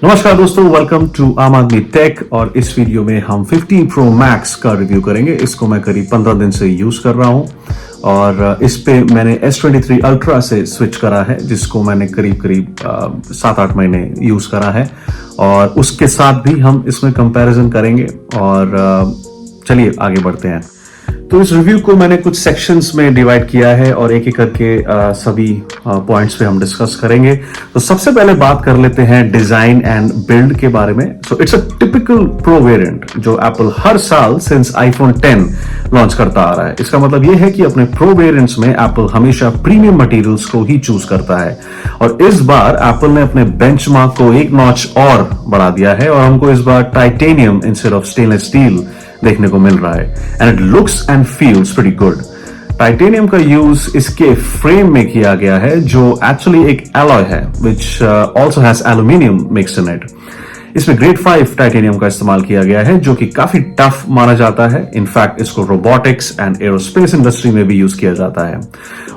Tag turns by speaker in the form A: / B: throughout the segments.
A: नमस्कार दोस्तों, welcome to आम आदमी टेक। और इस वीडियो में हम 15 प्रो मैक्स का रिव्यू करेंगे। इसको मैं करीब 15 दिन से यूज कर रहा हूं और इस पे मैंने S23 अल्ट्रा से स्विच करा है, जिसको मैंने करीब 7-8 महीने यूज करा है। और उसके साथ भी हम इसमें कंपैरिजन करेंगे और चलिए आगे बढ़ते हैं। तो इस रिव्यू को मैंने कुछ सेक्शंस में डिवाइड किया है और एक एक करके सभी पॉइंट्स पे हम डिस्कस करेंगे। तो सबसे पहले बात कर लेते हैं डिजाइन एंड बिल्ड के बारे में। So it's a typical pro variant जो एप्पल हर साल सिंस आईफोन 10 लॉन्च करता आ रहा है। इसका मतलब यह है कि अपने प्रो वेरिएंट्स में एप्पल हमेशा प्रीमियम मटेरियल्स को ही चूज करता है और इस बार एप्पल ने अपने बेंचमार्क को एक नॉच और बढ़ा दिया है और हमको इस बार titanium instead of stainless steel देखने को मिल रहा है and it looks and feels pretty good. Titanium का यूज इसके फ्रेम में किया गया है जो एक्चुअली एक एलॉय है which also has aluminium mix in it. इसमें ग्रेड 5 टाइटेनियम का इस्तेमाल किया गया है जो कि काफी टफ माना जाता है। इनफैक्ट इसको रोबोटिक्स एंड एरोस्पेस इंडस्ट्री में भी यूज किया जाता है।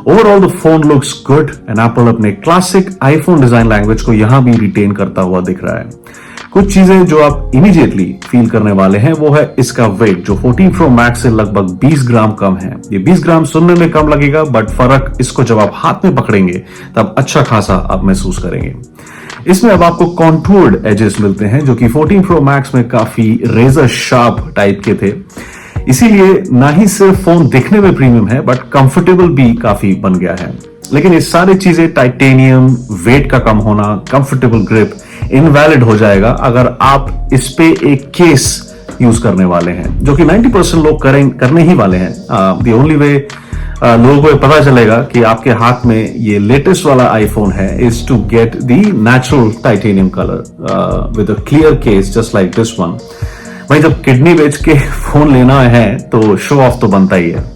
A: Overall the phone looks good and Apple अपने क्लासिक आईफोन डिजाइन लैंग्वेज को यहां भी रिटेन करता हुआ दिख रहा है। कुछ चीजें जो आप इमीडिएटली फील करने वाले हैं वो है इसका वेट, जो 14 प्रो मैक्स से लगभग 20 ग्राम कम है। ये 20 ग्राम सुनने में कम लगेगा बट फर्क इसको जब आप हाथ में पकड़ेंगे तब अच्छा खासा आप महसूस करेंगे। इसमें अब आपको कॉन्टूर्ड एजेस मिलते हैं जो कि 14 प्रो मैक्स में काफी रेजर शार्प टाइप के थे। इसीलिए ना ही सिर्फ फोन दिखने में प्रीमियम है बट कंफर्टेबल भी काफी बन गया है। लेकिन ये सारी चीजें टाइटेनियम, वेट का कम होना, कंफर्टेबल ग्रिप इनवैलिड हो जाएगा अगर आप इस पे एक केस यूज करने वाले हैं, जो कि 90% लोग करने ही वाले हैं। द ओनली वे लोगों को पता चलेगा कि आपके हाथ में ये लेटेस्ट वाला आईफोन है is to get the natural titanium colour with a clear case just like this one. भाई जब किडनी बेच के फोन लेना है तो शो ऑफ तो बनता ही है।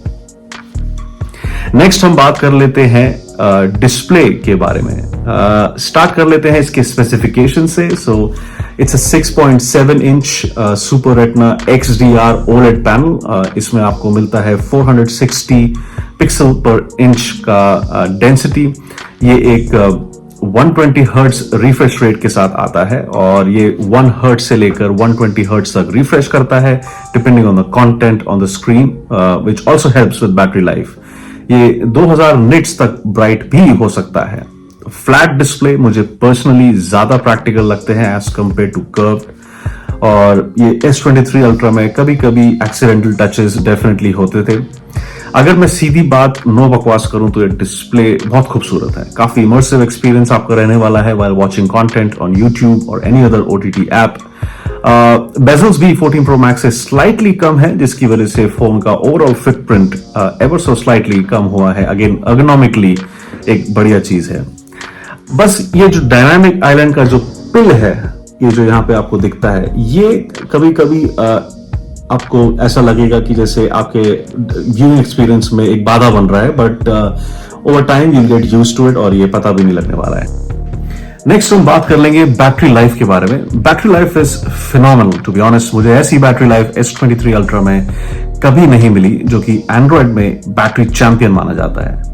A: नेक्स्ट हम बात कर लेते हैं डिस्प्ले के बारे में। स्टार्ट कर लेते हैं इसके स्पेसिफिकेशन से। So it's a 6.7 inch super retina XDR OLED panel. इसमें आपको मिलता है 460 पिक्सल पर इंच का डेंसिटी। ये एक 120 हर्ट्ज रिफ्रेश रेट के साथ आता है और ये 1 हर्ट्ज से लेकर 120 हर्ट्ज तक रिफ्रेश करता है depending on the content on the screen, which also helps with battery life. ये 2000 निट्स तक ब्राइट भी हो सकता है। फ्लैट डिस्प्ले मुझे पर्सनली ज्यादा प्रैक्टिकल लगते हैं एज कंपेयर टू कर्व्ड, और ये S23 अल्ट्रा में कभी कभी एक्सीडेंटल टचेस डेफिनेटली होते थे। अगर मैं सीधी बात नो बकवास करूं तो ये डिस्प्ले बहुत खूबसूरत है। काफी इमर्सिव एक्सपीरियंस आपका रहने वाला है while watching content on YouTube और any other OTT app. Bezels भी 14 प्रो मैक्स से स्लाइटली कम है, जिसकी वजह से फोन का overall footprint ever so slightly कम हुआ है। अगेन एर्गोनॉमिकली एक बढ़िया चीज है। बस ये जो डायनामिक आइलैंड का जो पिल है, ये जो यहाँ पे आपको दिखता है, ये कभी कभी आपको ऐसा लगेगा कि जैसे आपके व्यूइंग एक्सपीरियंस में एक बाधा बन रहा है, but over time you get used to it और ये पता भी नहीं लगने वाला है। नेक्स्ट हम बात कर लेंगे बैटरी लाइफ के बारे में। Battery life is phenomenal to be honest. मुझे ऐसी बैटरी लाइफ S23 अल्ट्रा में कभी नहीं मिली, जो कि एंड्रॉइड में बैटरी चैंपियन माना जाता है।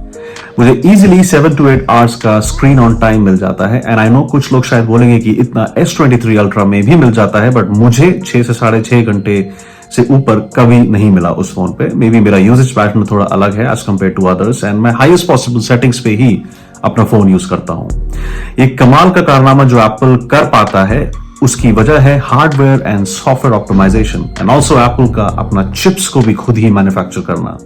A: मुझे इजीली 7 to 8 आवर्स का स्क्रीन ऑन टाइम मिल जाता है एंड आई नो कुछ लोग शायद बोलेंगे कि इतना S23 अल्ट्रा में भी मिल जाता है, बट मुझे 6 से 6.5 घंटे से ऊपर कभी नहीं मिला उस फोन पे। मे बी मेरा यूजेज पैटर्न थोड़ा अलग है as compare to others and मैं हाईएस्ट पॉसिबल सेटिंग्स पे ही अपना फोन यूज करता हूं। एक कमाल का कारनामा जो एप्पल कर पाता है उसकी वजह है hardware and software optimization and also Apple का अपना चिप्स को भी खुद ही मैन्युफैक्चर करना।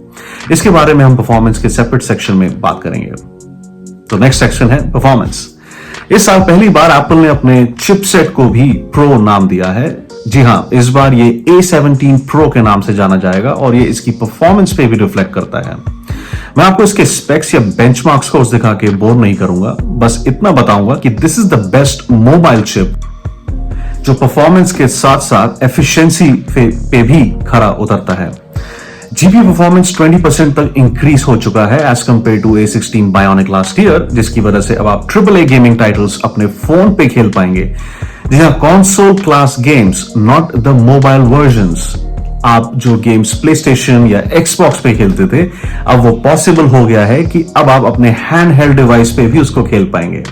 A: इसके बारे में हम परफॉर्मेंस के सेपरेट सेक्शन में बात करेंगे। तो नेक्स्ट सेक्शन है परफॉर्मेंस। इस साल पहली बार एप्पल ने अपने चिपसेट को भी प्रो नाम दिया है। जी हां, इस बार ये A17 प्रो के नाम से जाना जाएगा और ये इसकी परफॉर्मेंस पे भी रिफ्लेक्ट करता है। मैं आपको इसके स्पेक्स या बेंचमार्क्स को दिखा के बोर नहीं करूंगा, बस इतना बताऊंगा कि this is the best mobile chip जो परफॉर्मेंस के साथ साथ एफिशिएंसी पे भी खरा उतरता है। जीपीयू परफॉर्मेंस 20% तक इंक्रीज हो चुका है as compare to A16 bionic last year, जिसकी वजह से अब आप AAA गेमिंग टाइटल्स अपने फोन पे खेल पाएंगे। जी हाँ, console class games, not the mobile versions. आप जो गेम्स प्ले स्टेशन या एक्सबॉक्स पे खेलते थे, अब वो पॉसिबल हो गया है कि अब आप अपने हैंड हेल्ड डिवाइस पे भी उसको खेल पाएंगे।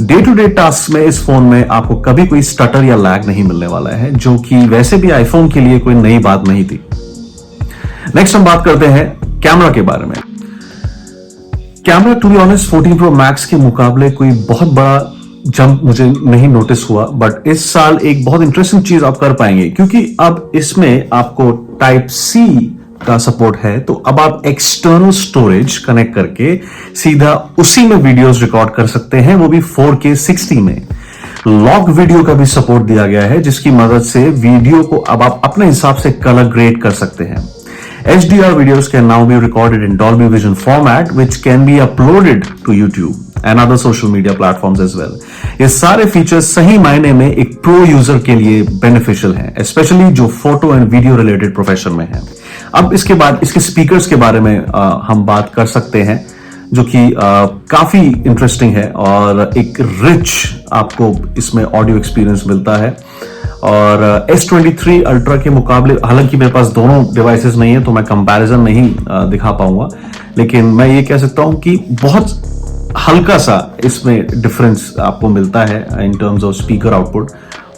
A: डे टू डे टास्क में इस फोन में आपको कभी कोई स्टटर या लैग नहीं मिलने वाला है, जो कि वैसे भी आईफोन के लिए कोई नई बात नहीं थी। नेक्स्ट हम बात करते हैं कैमरा के बारे में। Camera to be honest 14 pro max के मुकाबले कोई बहुत बड़ा जंप मुझे नहीं नोटिस हुआ, बट इस साल एक बहुत इंटरेस्टिंग चीज आप कर पाएंगे, क्योंकि अब इसमें आपको टाइप सी का सपोर्ट है। तो अब आप एक्सटर्नल स्टोरेज कनेक्ट करके सीधा उसी में वीडियोस रिकॉर्ड कर सकते हैं, वो भी 4K 60 में। लॉक वीडियो का भी सपोर्ट दिया गया है, जिसकी मदद से वीडियो को अब आप अपने हिसाब से कलर ग्रेड कर सकते हैं। HDR videos can now be recorded in Dolby Vision format, which can be uploaded to YouTube and other social media platforms as well. ये सारे फीचर्स सही मायने में एक प्रो यूजर के लिए बेनिफिशियल हैं, स्पेशली जो photo and video related profession में है। अब इसके बाद इसके स्पीकर्स के बारे में हम बात कर सकते हैं, जो कि काफी इंटरेस्टिंग है और एक रिच आपको इसमें ऑडियो एक्सपीरियंस मिलता है। और S23 अल्ट्रा के मुकाबले, हालांकि मेरे पास दोनों डिवाइसेस नहीं है तो मैं कंपैरिजन नहीं दिखा पाऊंगा, लेकिन मैं ये कह सकता हूं कि बहुत हल्का सा इसमें डिफरेंस आपको मिलता है in terms of speaker output.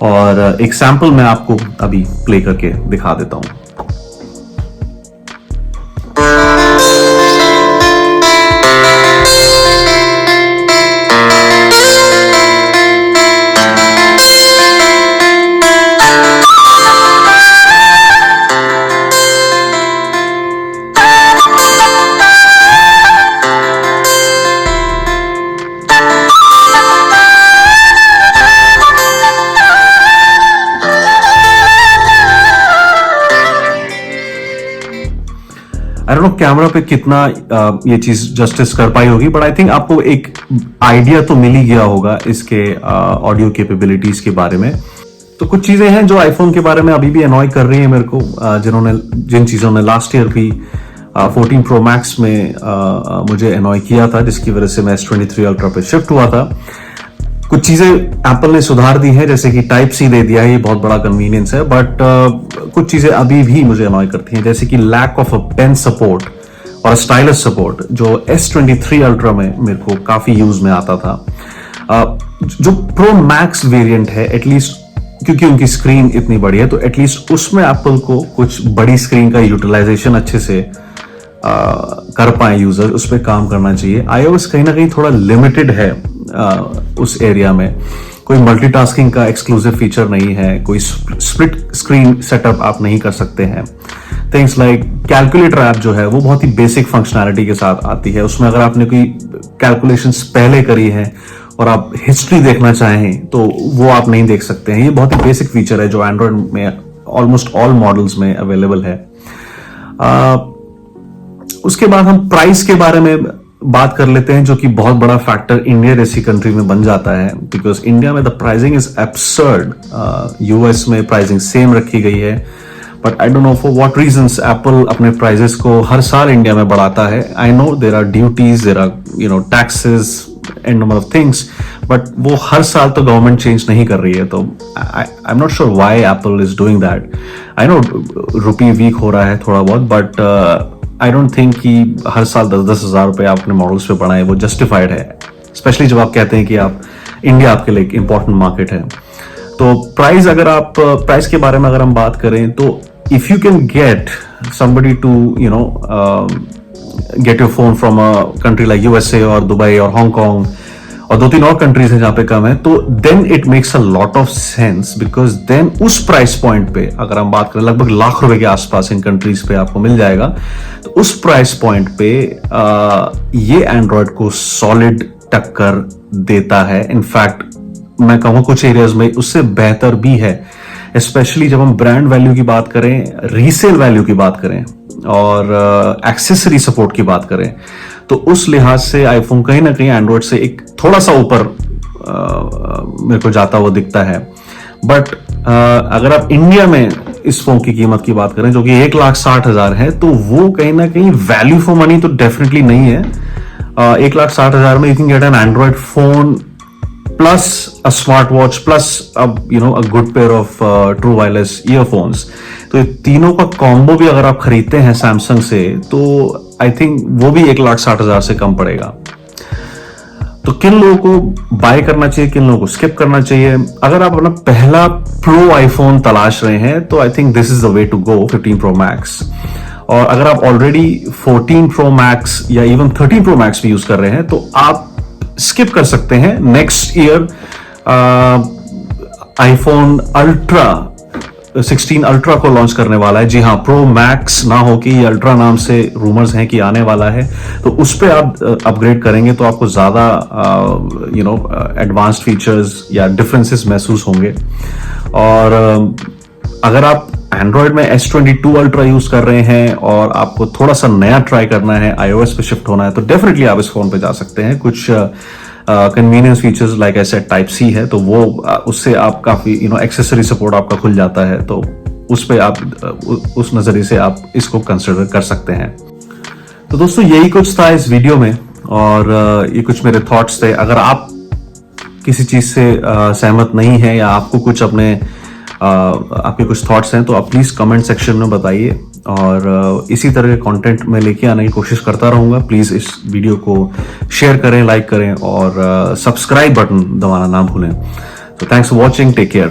A: और एक सैंपल मैं आपको अभी प्ले करके दिखा देता हूं। आई डोंट नो कैमरा पे कितना ये चीज जस्टिस कर पाई होगी, बट आई थिंक आपको एक आइडिया तो मिल ही गया होगा इसके ऑडियो कैपेबिलिटीज के बारे में। तो कुछ चीजें हैं जो आईफोन के बारे में अभी भी अनॉय कर रही है मेरे को, जिन चीजों ने लास्ट ईयर भी 14 प्रो मैक्स में मुझे अनॉय किया था, जिसकी वजह से मैं S23 अल्ट्रा पे शिफ्ट हुआ था। कुछ चीजें एप्पल ने सुधार दी है, जैसे कि टाइप सी दे दिया है, ये बहुत बड़ा कन्वीनियंस है, बट कुछ चीजें अभी भी मुझे अनॉय करती हैं, जैसे कि lack of a pen support और स्टाइलस सपोर्ट, जो S23 अल्ट्रा में मेरे को काफी यूज में आता था। जो प्रो मैक्स वेरिएंट है, एटलीस्ट क्योंकि उनकी स्क्रीन इतनी बड़ी है, तो एटलीस्ट उसमें एप्पल को कुछ बड़ी स्क्रीन का यूटिलाइजेशन अच्छे से कर पाए यूजर, उस पर काम करना चाहिए। iOS कहीं ना कहीं थोड़ा लिमिटेड है उस एरिया में। कोई मल्टीटास्किंग का एक्सक्लूसिव फीचर नहीं है, कोई स्प्लिट स्क्रीन सेटअप आप नहीं कर सकते हैं। थिंग्स लाइक कैलकुलेटर ऐप जो है वो बहुत ही बेसिक फंक्शनैलिटी के साथ आती है, उसमें अगर आपने कोई कैलकुलेशंस पहले करी है और आप हिस्ट्री देखना चाहें तो वो आप नहीं देख सकते हैं। ये बहुत ही बेसिक फीचर है जो एंड्रॉइड में ऑलमोस्ट ऑल मॉडल्स में अवेलेबल है। उसके बाद हम प्राइस के बारे में बात कर लेते हैं, जो कि बहुत बड़ा फैक्टर इंडिया जैसी कंट्री में बन जाता है, बिकॉज इंडिया में the pricing is absurd. US में प्राइसिंग सेम रखी गई है, but I don't know for what reasons Apple अपने प्राइसेस को हर साल इंडिया में बढ़ाता है। I know there are duties, there are taxes and number of things, but वो हर साल तो गवर्नमेंट चेंज नहीं कर रही है। तो I am not sure why Apple is doing that. I know rupee weak हो रहा है थोड़ा बहुत, बट आई डोंट थिंक कि हर साल 10-10 हजार रुपए आप अपने मॉडल्स पे बढ़ाएं, वो जस्टिफाइड है, स्पेशली जब आप कहते हैं कि आप इंडिया आपके लिए एक इंपॉर्टेंट मार्केट है। तो प्राइस के बारे में अगर हम बात करें, तो if you can get somebody to get your phone from a country like USA और दुबई और हांगकांग और 2-3 और कंट्रीज हैं जहां पे कम है, तो then it makes a lot of sense, because then उस प्राइस पॉइंट पे अगर हम बात करें, लगभग लाख रुपए के आसपास इन कंट्रीज पे आपको मिल जाएगा। तो उस प्राइस पॉइंट पे ये एंड्रॉयड को सॉलिड टक्कर देता है। इनफैक्ट मैं कहूँ कुछ एरियाज में उससे बेहतर भी है, स्पेशली जब हम ब्रांड वैल्यू की बात करें, रीसेल वैल्यू की बात करें और एक्सेसरी सपोर्ट की बात करें, तो उस लिहाज से आईफोन कहीं ना कहीं एंड्रॉयड से एक थोड़ा सा ऊपर मेरे को जाता हुआ दिखता है। बट अगर आप इंडिया में इस फोन की कीमत की बात करें, जो कि 1,60,000 है, तो वो कहीं ना कहीं वैल्यू फॉर मनी तो डेफिनेटली नहीं है। 1,60,000 में you can get an Android phone plus a smartwatch plus a good pair of true wireless earphones। तो ये तीनों का कॉम्बो भी अगर आप खरीदते हैं सैमसंग से, तो आई थिंक वो भी 1,60,000 से कम पड़ेगा। तो किन लोगों को बाय करना चाहिए, किन लोगों को स्किप करना चाहिए? अगर आप अपना पहला प्रो आईफोन तलाश रहे हैं तो I think this is the way to go, 15 pro max. और अगर आप ऑलरेडी 14 प्रो मैक्स या इवन 13 प्रो मैक्स भी यूज कर रहे हैं तो आप स्किप कर सकते हैं। Next year iPhone ultra 16 ultra को लॉन्च करने वाला है। जी हाँ, प्रो मैक्स ना हो कि ये अल्ट्रा नाम से रूमर्स हैं कि आने वाला है, तो उस पर आप अपग्रेड करेंगे तो आपको ज्यादा एडवांस्ड फीचर्स या डिफरेंसेस महसूस होंगे। और अगर आप एंड्रॉयड में S22 अल्ट्रा यूज कर रहे हैं और आपको थोड़ा सा नया ट्राई करना है, iOS पे शिफ्ट होना है, तो डेफिनेटली आप इस फोन पे जा सकते हैं। कुछ कन्वीनियंस फीचर्स लाइक ऐसे टाइप सी है, तो वो उससे आप काफी एक्सेसरी सपोर्ट आपका खुल जाता है, तो उस पे आप उस नजरिए से आप इसको कंसिडर कर सकते हैं। तो दोस्तों यही कुछ था इस वीडियो में, और ये कुछ मेरे थॉट्स थे। अगर आप किसी चीज से सहमत नहीं है या आपको कुछ आपके कुछ थॉट्स हैं तो आप प्लीज कमेंट सेक्शन में बताइए, और इसी तरह के कंटेंट मैं लेके आने की कोशिश करता रहूंगा। प्लीज इस वीडियो को शेयर करें, लाइक करें और सब्सक्राइब बटन दबाना ना भूलें। तो thanks for watching, take care.